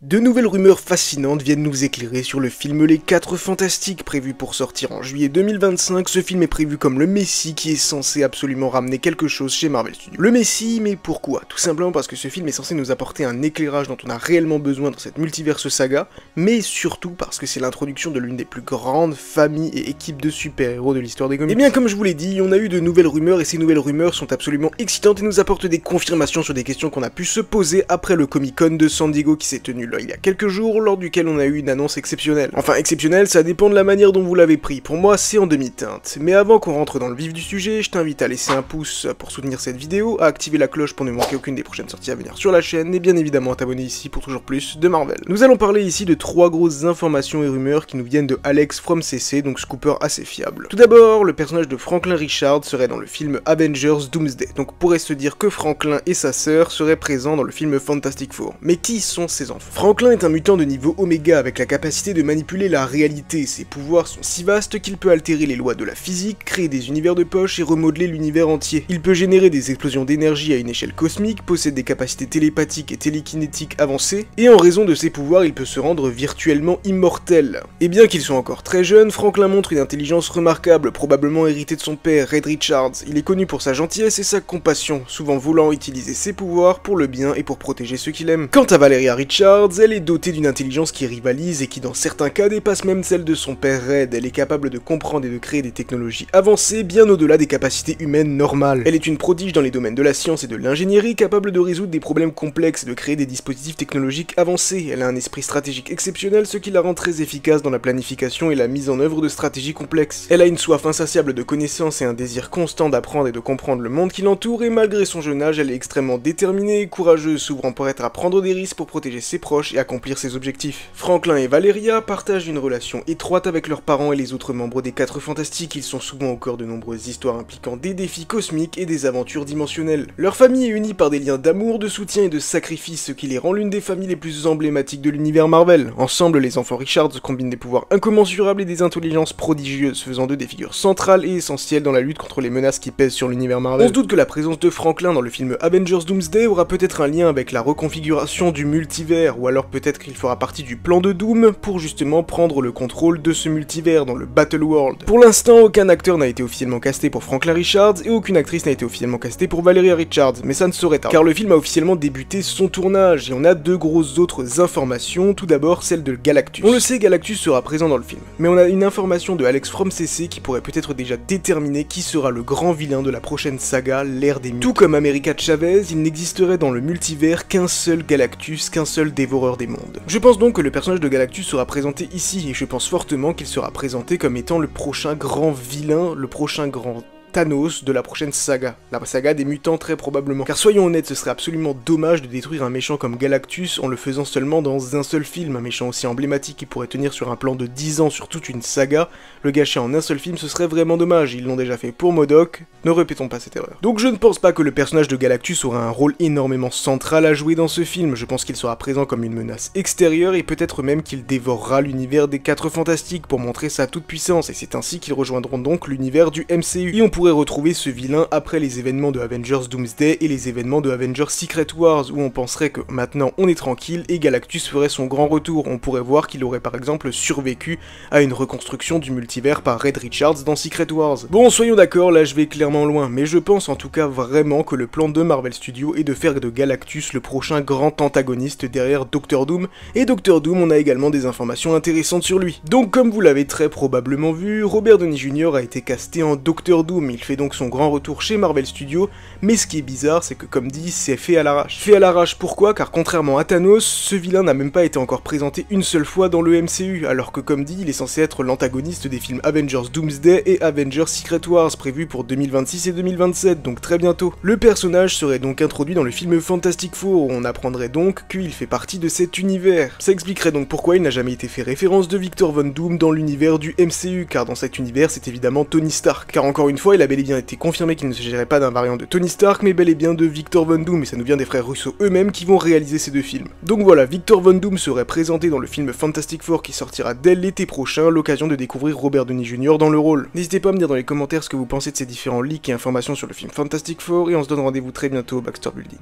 De nouvelles rumeurs fascinantes viennent nous éclairer sur le film Les 4 Fantastiques, prévu pour sortir en juillet 2025. Ce film est prévu comme le Messie qui est censé absolument ramener quelque chose chez Marvel Studios. Le Messie, mais pourquoi? Tout simplement parce que ce film est censé nous apporter un éclairage dont on a réellement besoin dans cette multiverse saga, mais surtout parce que c'est l'introduction de l'une des plus grandes familles et équipes de super-héros de l'histoire des comics. Et bien comme je vous l'ai dit, on a eu de nouvelles rumeurs et ces nouvelles rumeurs sont absolument excitantes et nous apportent des confirmations sur des questions qu'on a pu se poser après le Comic-Con de San Diego qui s'est tenu il y a quelques jours, lors duquel on a eu une annonce exceptionnelle. Enfin, exceptionnelle, ça dépend de la manière dont vous l'avez pris. Pour moi, c'est en demi-teinte. Mais avant qu'on rentre dans le vif du sujet, je t'invite à laisser un pouce pour soutenir cette vidéo, à activer la cloche pour ne manquer aucune des prochaines sorties à venir sur la chaîne, et bien évidemment à t'abonner ici pour toujours plus de Marvel. Nous allons parler ici de 3 grosses informations et rumeurs qui nous viennent de Alex from CC, donc scooper assez fiable. Tout d'abord, le personnage de Franklin Richards serait dans le film Avengers Doomsday, donc on pourrait se dire que Franklin et sa sœur seraient présents dans le film Fantastic Four. Mais qui sont ces enfants? Franklin est un mutant de niveau Oméga avec la capacité de manipuler la réalité. Ses pouvoirs sont si vastes qu'il peut altérer les lois de la physique, créer des univers de poche et remodeler l'univers entier. Il peut générer des explosions d'énergie à une échelle cosmique, possède des capacités télépathiques et télékinétiques avancées, et en raison de ses pouvoirs, il peut se rendre virtuellement immortel. Et bien qu'il soit encore très jeune, Franklin montre une intelligence remarquable, probablement héritée de son père, Red Richards. Il est connu pour sa gentillesse et sa compassion, souvent voulant utiliser ses pouvoirs pour le bien et pour protéger ceux qu'il aime. Quant à Valeria Richards, elle est dotée d'une intelligence qui rivalise et qui dans certains cas dépasse même celle de son père Red. Elle est capable de comprendre et de créer des technologies avancées bien au-delà des capacités humaines normales. Elle est une prodige dans les domaines de la science et de l'ingénierie, capable de résoudre des problèmes complexes et de créer des dispositifs technologiques avancés. Elle a un esprit stratégique exceptionnel, ce qui la rend très efficace dans la planification et la mise en œuvre de stratégies complexes. Elle a une soif insatiable de connaissances et un désir constant d'apprendre et de comprendre le monde qui l'entoure, et malgré son jeune âge, elle est extrêmement déterminée et courageuse, s'ouvrant prête à prendre des risques pour protéger ses proches et accomplir ses objectifs. Franklin et Valeria partagent une relation étroite avec leurs parents et les autres membres des 4 Fantastiques. Ils sont souvent au cœur de nombreuses histoires impliquant des défis cosmiques et des aventures dimensionnelles. Leur famille est unie par des liens d'amour, de soutien et de sacrifice, ce qui les rend l'une des familles les plus emblématiques de l'univers Marvel. Ensemble, les enfants Richards combinent des pouvoirs incommensurables et des intelligences prodigieuses, faisant d'eux des figures centrales et essentielles dans la lutte contre les menaces qui pèsent sur l'univers Marvel. On se doute que la présence de Franklin dans le film Avengers Doomsday aura peut-être un lien avec la reconfiguration du multivers, ou alors peut-être qu'il fera partie du plan de Doom pour justement prendre le contrôle de ce multivers dans le Battle World. Pour l'instant, aucun acteur n'a été officiellement casté pour Franklin Richards et aucune actrice n'a été officiellement castée pour Valeria Richards, mais ça ne saurait tarder, car le film a officiellement débuté son tournage et on a 2 grosses autres informations. Tout d'abord, celle de Galactus. On le sait, Galactus sera présent dans le film, mais on a une information de Alex from CC qui pourrait peut-être déjà déterminer qui sera le grand vilain de la prochaine saga, l'ère des mutants. Tout comme America Chavez, il n'existerait dans le multivers qu'un seul Galactus, qu'un seul dévoreur des mondes. Je pense donc que le personnage de Galactus sera présenté ici, et je pense fortement qu'il sera présenté comme étant le prochain grand vilain, le prochain grand Thanos de la prochaine saga, la saga des mutants très probablement. Car soyons honnêtes, ce serait absolument dommage de détruire un méchant comme Galactus en le faisant seulement dans un seul film, un méchant aussi emblématique qui pourrait tenir sur un plan de 10 ans sur toute une saga, le gâcher en un seul film, ce serait vraiment dommage, ils l'ont déjà fait pour MODOK, ne répétons pas cette erreur. Donc je ne pense pas que le personnage de Galactus aura un rôle énormément central à jouer dans ce film, je pense qu'il sera présent comme une menace extérieure et peut-être même qu'il dévorera l'univers des 4 Fantastiques pour montrer sa toute-puissance, et c'est ainsi qu'ils rejoindront donc l'univers du MCU. Et on pourrait retrouver ce vilain après les événements de Avengers Doomsday et les événements de Avengers Secret Wars, où on penserait que maintenant on est tranquille et Galactus ferait son grand retour. On pourrait voir qu'il aurait par exemple survécu à une reconstruction du multivers par Red Richards dans Secret Wars. Bon, soyons d'accord, là je vais clairement loin, mais je pense en tout cas vraiment que le plan de Marvel Studios est de faire de Galactus le prochain grand antagoniste derrière Doctor Doom, et Doctor Doom, on a également des informations intéressantes sur lui. Donc comme vous l'avez très probablement vu, Robert Downey Jr. a été casté en Doctor Doom, il fait donc son grand retour chez Marvel Studios, mais ce qui est bizarre, c'est que comme dit, c'est fait à l'arrache. Fait à l'arrache pourquoi? Car contrairement à Thanos, ce vilain n'a même pas été encore présenté une seule fois dans le MCU, alors que comme dit, il est censé être l'antagoniste des films Avengers Doomsday et Avengers Secret Wars, prévus pour 2026 et 2027, donc très bientôt. Le personnage serait donc introduit dans le film Fantastic Four, où on apprendrait donc qu'il fait partie de cet univers. Ça expliquerait donc pourquoi il n'a jamais été fait référence de Victor Von Doom dans l'univers du MCU, car dans cet univers, c'est évidemment Tony Stark. Car encore une fois, il a bel et bien été confirmé qu'il ne s'agirait pas d'un variant de Tony Stark, mais bel et bien de Victor Von Doom, et ça nous vient des frères Russo eux-mêmes qui vont réaliser ces 2 films. Donc voilà, Victor Von Doom serait présenté dans le film Fantastic Four qui sortira dès l'été prochain, l'occasion de découvrir Robert Downey Jr. dans le rôle. N'hésitez pas à me dire dans les commentaires ce que vous pensez de ces différents leaks et informations sur le film Fantastic Four, et on se donne rendez-vous très bientôt au Baxter Building.